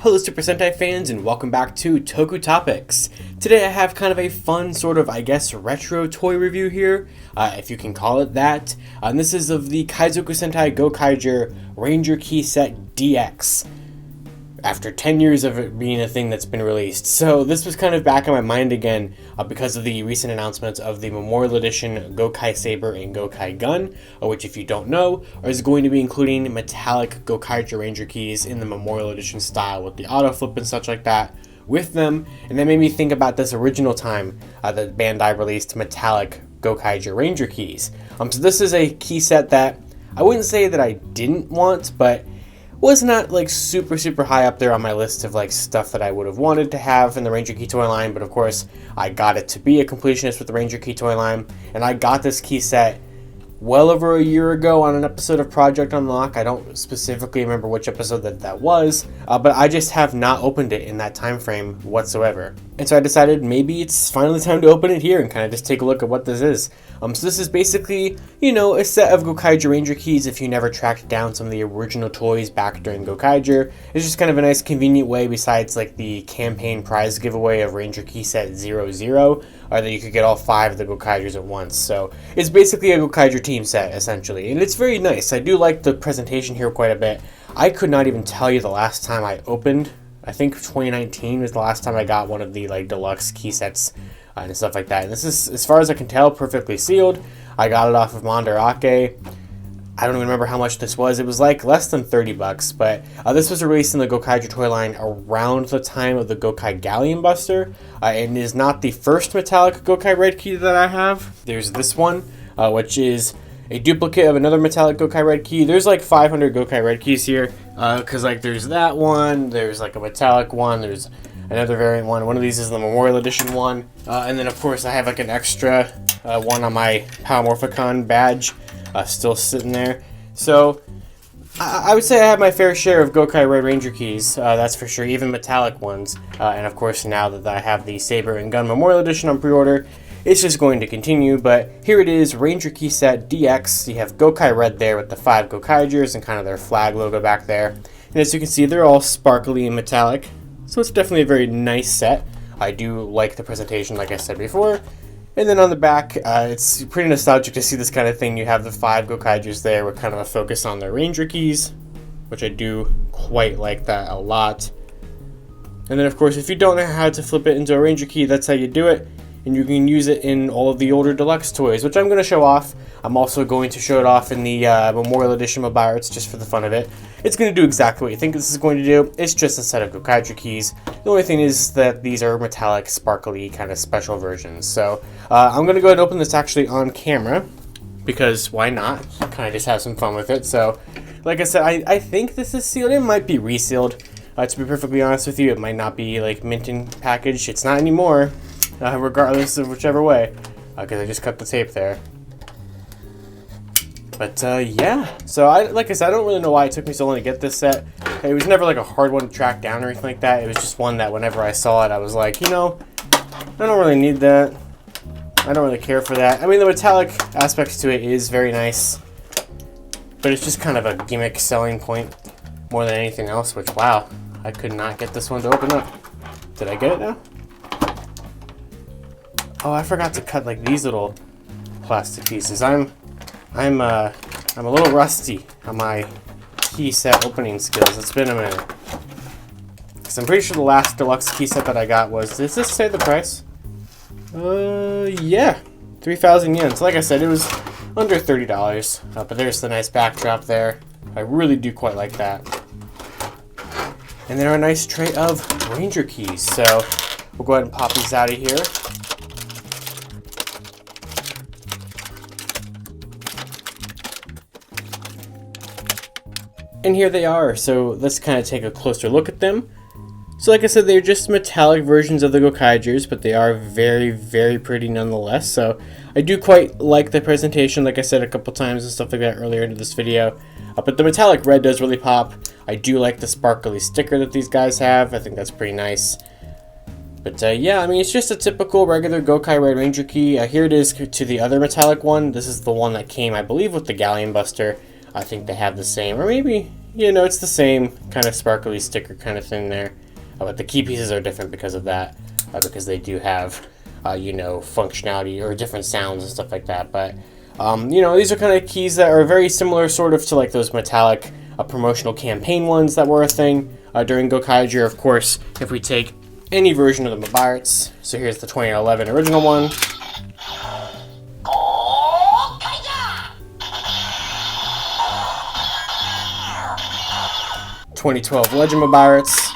Hello Super Sentai fans and welcome back to Toku Topics. Today I have kind of a fun sort of, I guess, retro toy review here, if you can call it that. And this is of the Kaizoku Sentai Gokaiger Ranger Key Set DX. After 10 years of it being a thing that's been released. So this was kind of back in my mind again because of the recent announcements of the Memorial Edition GokaiSaber and GokaiGun, which if you don't know, is going to be including Metallic Gokaiger Ranger Keys in the Memorial Edition style with the auto flip and such like that with them. And that made me think about this original time that Bandai released Metallic Gokaiger Ranger Keys. So this is a key set that I wouldn't say that I didn't want, but was not like super high up there on my list of like stuff that I would have wanted to have in the Ranger Key toy line. But of course I got it to be a completionist with the Ranger Key toy line, and I got this key set well over a year ago on an episode of Project Unlock. I don't specifically remember which episode that was, but I just have not opened it in that time frame whatsoever. And so I decided maybe it's finally time to open it here and kind of just take a look at what this is. So this is basically, you know, a set of Gokaiger Ranger Keys if you never tracked down some of the original toys back during Gokaiger. It's just kind of a nice convenient way, besides like the campaign prize giveaway of Ranger Key Set 00, or that you could get all 5 of the Gokaigers at once. So it's basically a Gokaiger team set essentially, and it's very nice. I do like the presentation here quite a bit. I could not even tell you the last time I opened. I think 2019 was the last time I got one of the like deluxe key sets and stuff like that. And this is, as far as I can tell, perfectly sealed. I got it off of Mandarake. I don't even remember how much this was. It was like less than $30, but this was released in the Gokaiger toy line around the time of the Gokai Galleon Buster, and is not the first metallic Gokai Red Key that I have. There's this one, which is a duplicate of another metallic Gokai Red Key. There's like 500 Gokai Red Keys here, because like there's that one, there's like a metallic one, there's another variant one. One of these is the Memorial Edition one, and then of course I have like an extra one on my Powermorphicon badge, still sitting there. So I would say I have my fair share of Gokai Red Ranger Keys, that's for sure, even metallic ones. And of course now that I have the Saber and Gun Memorial Edition on pre-order, it's just going to continue. But here it is, Ranger Key Set DX. You have Gokai Red there with the 5 Gokaigers and kind of their flag logo back there. And as you can see, they're all sparkly and metallic. So it's definitely a very nice set. I do like the presentation, like I said before. And then on the back, it's pretty nostalgic to see this kind of thing. You have the 5 Gokaigers there with kind of a focus on their Ranger Keys, which I do quite like that a lot. And then of course, if you don't know how to flip it into a Ranger Key, that's how you do it. And you can use it in all of the older deluxe toys, which I'm going to show off. I'm also going to show it off in the Memorial Edition Mobile Arts, just for the fun of it. It's going to do exactly what you think this is going to do. It's just a set of Gokaiger keys. The only thing is that these are metallic, sparkly, kind of special versions. So I'm going to go ahead and open this actually on camera, because why not? Kind of just have some fun with it. So like I said, I think this is sealed. It might be resealed. To be perfectly honest with you, it might not be like mint in package. It's not anymore. Regardless of whichever way, because I just cut the tape there. But yeah, so like I said, I don't really know why it took me so long to get this set. It was never like a hard one to track down or anything like that. It was just one that whenever I saw it, I was like, you know, I don't really need that. I don't really care for that. I mean, the metallic aspects to it is very nice, but it's just kind of a gimmick selling point more than anything else, which, wow, I could not get this one to open up. Did I get it now? Oh, I forgot to cut like these little plastic pieces. I'm a little rusty on my key set opening skills. It's been a minute. Cause I'm pretty sure the last deluxe key set that I got was, does this say the price? Yeah, 3,000 yen. So like I said, it was under $30. But there's the nice backdrop there. I really do quite like that. And then our nice tray of Ranger Keys. So we'll go ahead and pop these out of here. And here they are, so let's kind of take a closer look at them. So like I said, they're just metallic versions of the Gokaigers, but they are very pretty nonetheless. So I do quite like the presentation, like I said a couple times and stuff like that earlier into this video. But the metallic red does really pop. I do like the sparkly sticker that these guys have. I think that's pretty nice. But yeah, I mean, it's just a typical regular Gokai Red Ranger Key. Here it is to the other metallic one. This is the one that came, I believe, with the Galleon Buster. I think they have the same, or maybe, it's the same kind of sparkly sticker kind of thing there. But the key pieces are different because of that, because they do have, functionality or different sounds and stuff like that. But, these are kind of keys that are very similar sort of to like those metallic promotional campaign ones that were a thing during Gokaiger. Of course, if we take any version of the Mabarets, so here's the 2011 original one. 2012 Legend Mabarets.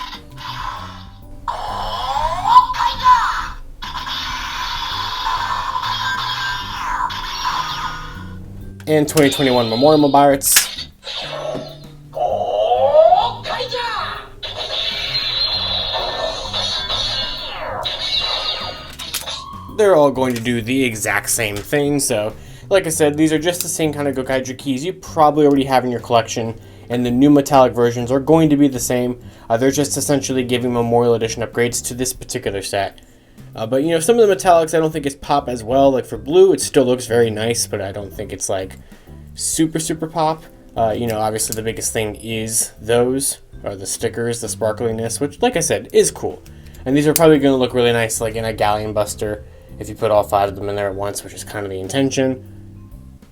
And 2021 Memorial Mabarets. They're all going to do the exact same thing, so like I said, these are just the same kind of Gokaiger keys you probably already have in your collection, and the new metallic versions are going to be the same. They're just essentially giving Memorial Edition upgrades to this particular set. But some of the metallics I don't think is pop as well. Like for blue, it still looks very nice, but I don't think it's like super pop. Obviously the biggest thing is those, or the stickers, the sparkliness, which like I said, is cool. And these are probably going to look really nice like in a Galleon Buster if you put all 5 of them in there at once, which is kind of the intention.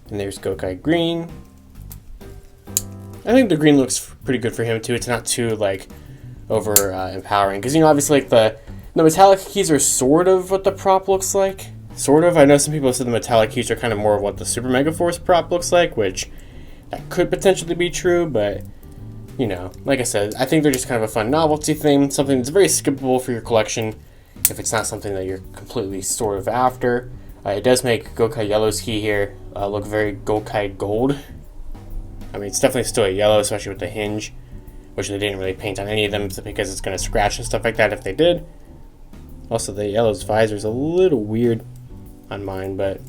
And there's Gokai Green. I think the green looks pretty good for him too. It's not too like over empowering, because obviously like the metallic keys are sort of what the prop looks like. Sort of. I know some people said the metallic keys are kind of more of what the Super Mega Force prop looks like, which that could potentially be true, but like I said, I think they're just kind of a fun novelty thing, something that's very skippable for your collection if it's not something that you're completely sort of after. It does make Gokai Yellow's key here look very Gokai Gold. I mean, it's definitely still a yellow, especially with the hinge, which they didn't really paint on any of them because it's going to scratch and stuff like that if they did. Also, the yellow's visor is a little weird on mine, but...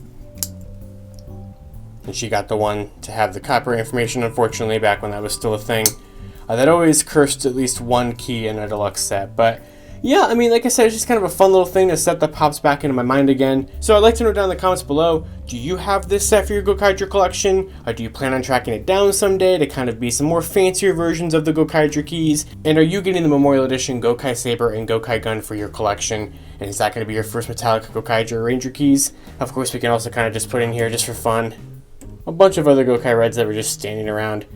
And she got the one to have the copyright information, unfortunately, back when that was still a thing. That always cursed at least one key in a deluxe set, but... Yeah, I mean, like I said, it's just kind of a fun little thing, a set that pops back into my mind again. So I'd like to know down in the comments below, do you have this set for your Gokaiger collection? Or do you plan on tracking it down someday to kind of be some more fancier versions of the Gokaiger keys? And are you getting the Memorial Edition GokaiSaber and GokaiGun for your collection? And is that going to be your first Metallic Gokaiger Ranger keys? Of course, we can also kind of just put in here, just for fun, a bunch of other Gokai Reds that were just standing around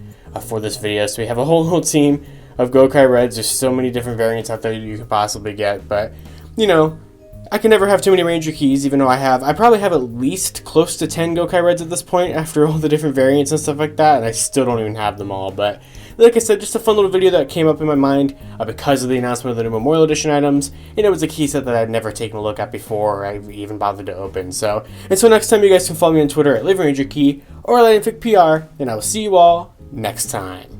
for this video. So we have a whole team of Gokai Reds. There's so many different variants out there you could possibly get, but I can never have too many Ranger keys, even though I probably have at least close to 10 Gokai Reds at this point after all the different variants and stuff like that, and I still don't even have them all. But like I said, just a fun little video that came up in my mind because of the announcement of the new Memorial Edition items, and it was a key set that I'd never taken a look at before or I even bothered to open. So until next time, you guys can follow me on Twitter at LiveRangerKey or LiveRangerPR, and I will see you all next time.